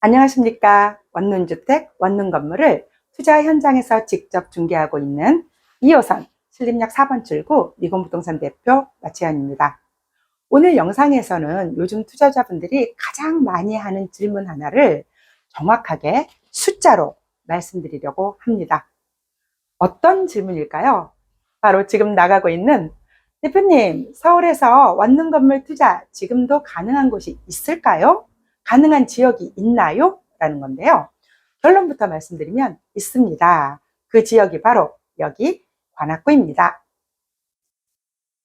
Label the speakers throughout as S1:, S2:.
S1: 안녕하십니까. 원룸주택, 원룸건물을 투자 현장에서 직접 중개하고 있는 2호선 신림역 4번 출구 미곤부동산 대표 마치연입니다. 오늘 영상에서는 요즘 투자자분들이 가장 많이 하는 질문 하나를 정확하게 숫자로 말씀드리려고 합니다. 어떤 질문일까요? 바로 지금 나가고 있는 대표님, 서울에서 원룸건물 투자 지금도 가능한 곳이 있을까요? 가능한 지역이 있나요? 라는 건데요. 결론부터 말씀드리면 있습니다. 그 지역이 바로 여기 관악구입니다.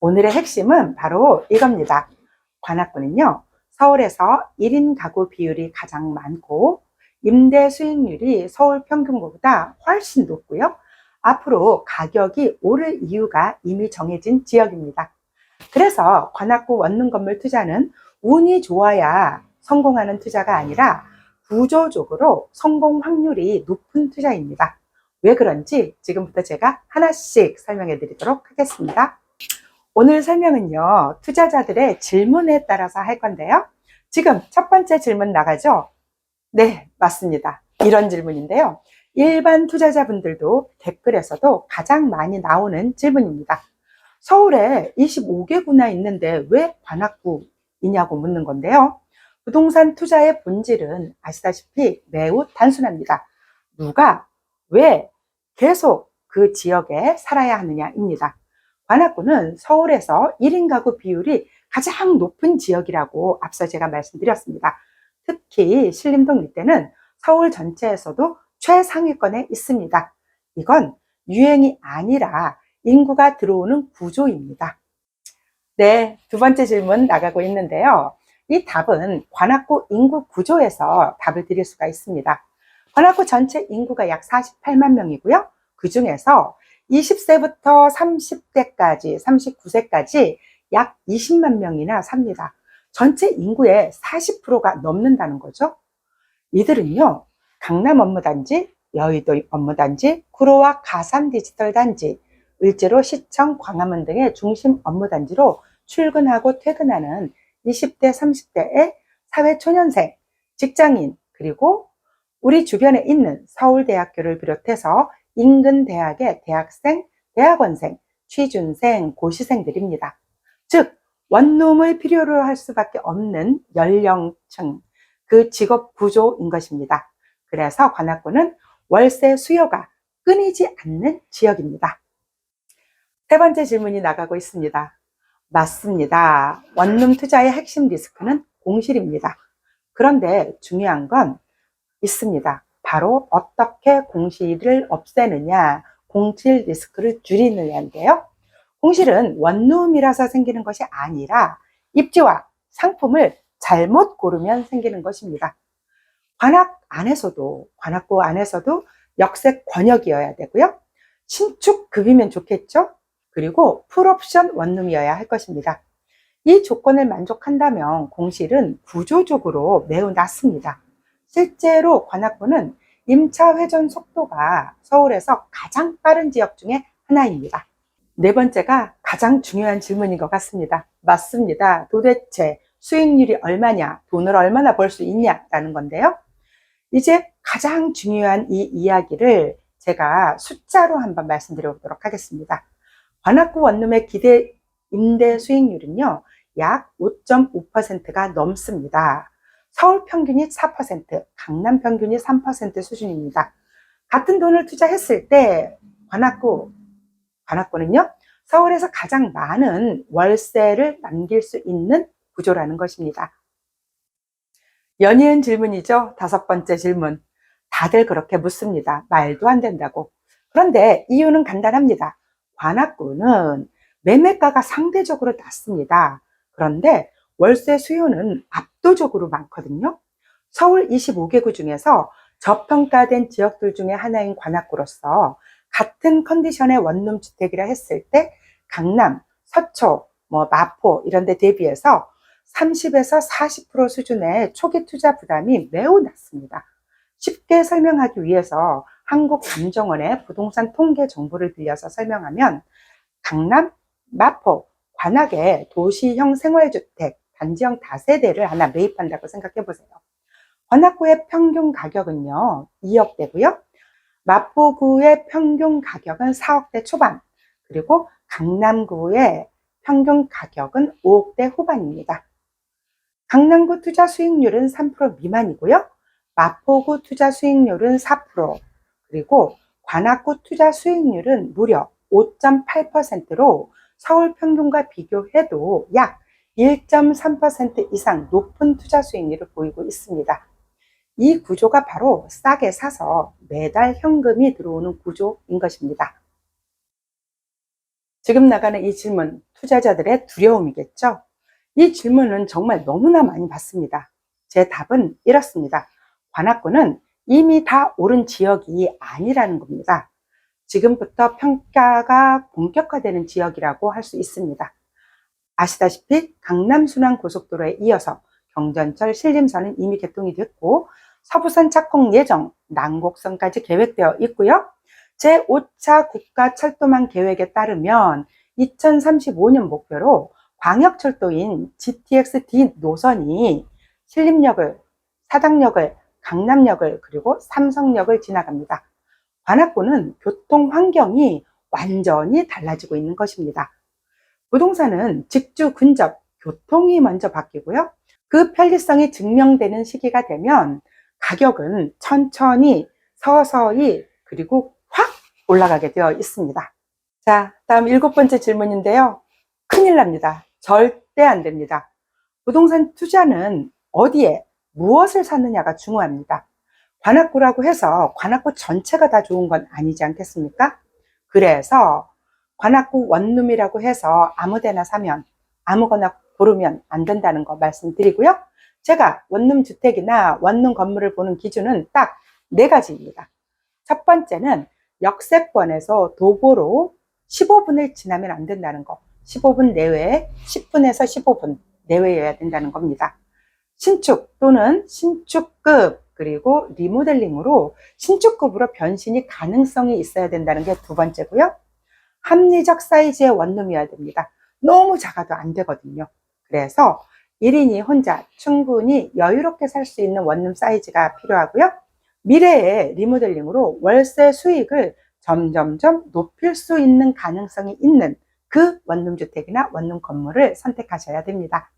S1: 오늘의 핵심은 바로 이겁니다. 관악구는요, 서울에서 1인 가구 비율이 가장 많고 임대 수익률이 서울 평균보다 훨씬 높고요. 앞으로 가격이 오를 이유가 이미 정해진 지역입니다. 그래서 관악구 원룸 건물 투자는 운이 좋아야 성공하는 투자가 아니라 구조적으로 성공 확률이 높은 투자입니다. 왜 그런지 지금부터 제가 하나씩 설명해 드리도록 하겠습니다. 오늘 설명은요, 투자자들의 질문에 따라서 할 건데요. 지금 첫 번째 질문 나가죠? 네, 맞습니다. 이런 질문인데요. 일반 투자자분들도 댓글에서도 가장 많이 나오는 질문입니다. 서울에 25개구나 있는데 왜 관악구이냐고 묻는 건데요. 부동산 투자의 본질은 아시다시피 매우 단순합니다. 누가, 왜, 계속 그 지역에 살아야 하느냐입니다. 관악구는 서울에서 1인 가구 비율이 가장 높은 지역이라고 앞서 제가 말씀드렸습니다. 특히 신림동 일대는 서울 전체에서도 최상위권에 있습니다. 이건 유행이 아니라 인구가 들어오는 구조입니다. 네, 두 번째 질문 나가고 있는데요. 이 답은 관악구 인구 구조에서 답을 드릴 수가 있습니다. 관악구 전체 인구가 약 48만 명이고요. 그 중에서 20세부터 30대까지, 39세까지 약 20만 명이나 삽니다. 전체 인구의 40%가 넘는다는 거죠. 이들은요, 강남 업무단지, 여의도 업무단지, 구로와 가산 디지털단지, 을지로 시청, 광화문 등의 중심 업무단지로 출근하고 퇴근하는 20대, 30대의 사회초년생, 직장인, 그리고 우리 주변에 있는 서울대학교를 비롯해서 인근 대학의 대학생, 대학원생, 취준생, 고시생들입니다. 즉, 원룸을 필요로 할 수밖에 없는 연령층, 그 직업 구조인 것입니다. 그래서 관악구는 월세 수요가 끊이지 않는 지역입니다. 세 번째 질문이 나가고 있습니다. 맞습니다. 원룸 투자의 핵심 리스크는 공실입니다. 그런데 중요한 건 있습니다. 바로 어떻게 공실을 없애느냐, 공실 리스크를 줄이느냐인데요. 공실은 원룸이라서 생기는 것이 아니라 입지와 상품을 잘못 고르면 생기는 것입니다. 관악구 안에서도 역세 권역이어야 되고요. 신축급이면 좋겠죠? 그리고 풀옵션 원룸이어야 할 것입니다. 이 조건을 만족한다면 공실은 구조적으로 매우 낮습니다. 실제로 관악구는 임차 회전 속도가 서울에서 가장 빠른 지역 중에 하나입니다. 네 번째가 가장 중요한 질문인 것 같습니다. 맞습니다. 도대체 수익률이 얼마냐, 돈을 얼마나 벌 수 있냐라는 건데요. 이제 가장 중요한 이 이야기를 제가 숫자로 한번 말씀드려 보도록 하겠습니다. 관악구 원룸의 기대 임대 수익률은요, 약 5.5%가 넘습니다. 서울 평균이 4%, 강남 평균이 3% 수준입니다. 같은 돈을 투자했을 때 관악구는요, 서울에서 가장 많은 월세를 남길 수 있는 구조라는 것입니다. 연이은 질문이죠. 다섯 번째 질문. 다들 그렇게 묻습니다. 말도 안 된다고. 그런데 이유는 간단합니다. 관악구는 매매가가 상대적으로 낮습니다. 그런데 월세 수요는 압도적으로 많거든요. 서울 25개구 중에서 저평가된 지역들 중에 하나인 관악구로서 같은 컨디션의 원룸 주택이라 했을 때 강남, 서초, 마포 이런 데 대비해서 30에서 40% 수준의 초기 투자 부담이 매우 낮습니다. 쉽게 설명하기 위해서 한국감정원의 부동산 통계 정보를 빌려서 설명하면 강남, 마포, 관악의 도시형 생활주택, 단지형 다세대를 하나 매입한다고 생각해 보세요. 관악구의 평균 가격은요 2억대고요. 마포구의 평균 가격은 4억대 초반, 그리고 강남구의 평균 가격은 5억대 후반입니다. 강남구 투자 수익률은 3% 미만이고요. 마포구 투자 수익률은 4%, 그리고 관악구 투자 수익률은 무려 5.8%로 서울 평균과 비교해도 약 1.3% 이상 높은 투자 수익률을 보이고 있습니다. 이 구조가 바로 싸게 사서 매달 현금이 들어오는 구조인 것입니다. 지금 나가는 이 질문, 투자자들의 두려움이겠죠? 이 질문은 정말 너무나 많이 받습니다. 제 답은 이렇습니다. 관악구는 이미 다 오른 지역이 아니라는 겁니다. 지금부터 평가가 본격화되는 지역이라고 할 수 있습니다. 아시다시피 강남 순환고속도로에 이어서 경전철 신림선은 이미 개통이 됐고, 서부선 착공 예정, 난곡선까지 계획되어 있고요. 제5차 국가철도망 계획에 따르면 2035년 목표로 광역철도인 GTX-D 노선이 신림역을, 사당역을, 강남역을, 그리고 삼성역을 지나갑니다. 관악구는 교통 환경이 완전히 달라지고 있는 것입니다. 부동산은 직주 근접, 교통이 먼저 바뀌고요. 그 편리성이 증명되는 시기가 되면 가격은 천천히, 서서히, 그리고 확 올라가게 되어 있습니다. 자, 다음 7번째 질문인데요. 큰일 납니다. 절대 안 됩니다. 부동산 투자는 어디에 무엇을 사느냐가 중요합니다. 관악구라고 해서 관악구 전체가 다 좋은 건 아니지 않겠습니까? 그래서 관악구 원룸이라고 해서 아무데나 사면, 아무거나 고르면 안 된다는 거 말씀드리고요. 제가 원룸 주택이나 원룸 건물을 보는 기준은 딱 4가지입니다. 첫 번째는 역세권에서 도보로 15분을 지나면 안 된다는 거. 15분 내외에 10분에서 15분 내외여야 된다는 겁니다. 신축 또는 신축급, 그리고 리모델링으로 신축급으로 변신이 가능성이 있어야 된다는 게 2번째고요. 합리적 사이즈의 원룸이어야 됩니다. 너무 작아도 안 되거든요. 그래서 1인이 혼자 충분히 여유롭게 살 수 있는 원룸 사이즈가 필요하고요. 미래의 리모델링으로 월세 수익을 점점점 높일 수 있는 가능성이 있는 그 원룸 주택이나 원룸 건물을 선택하셔야 됩니다.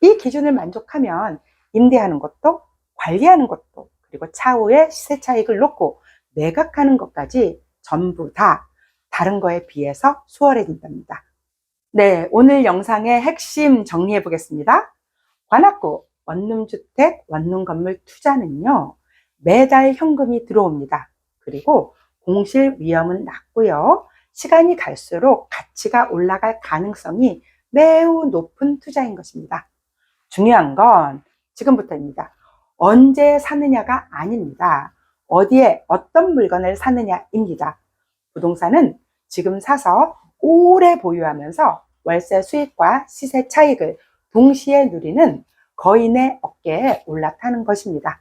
S1: 이 기준을 만족하면 임대하는 것도, 관리하는 것도, 그리고 차후에 시세 차익을 놓고 매각하는 것까지 전부 다 다른 거에 비해서 수월해진답니다. 네, 오늘 영상의 핵심 정리해 보겠습니다. 관악구 원룸주택, 원룸건물 투자는요, 매달 현금이 들어옵니다. 그리고 공실 위험은 낮고요. 시간이 갈수록 가치가 올라갈 가능성이 매우 높은 투자인 것입니다. 중요한 건 지금부터입니다. 언제 사느냐가 아닙니다. 어디에 어떤 물건을 사느냐입니다. 부동산은 지금 사서 오래 보유하면서 월세 수익과 시세 차익을 동시에 누리는 거인의 어깨에 올라타는 것입니다.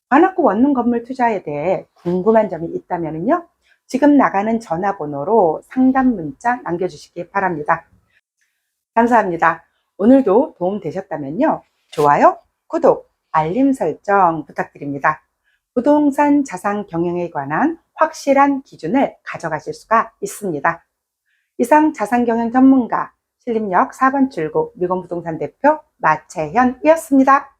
S1: 관악구 원룸 건물 투자에 대해 궁금한 점이 있다면요, 지금 나가는 전화번호로 상담 문자 남겨주시기 바랍니다. 감사합니다. 오늘도 도움 되셨다면요, 좋아요, 구독, 알림 설정 부탁드립니다. 부동산 자산 경영에 관한 확실한 기준을 가져가실 수가 있습니다. 이상 자산경영 전문가 신림역 4번 출구 미건부동산 대표 마채현이었습니다.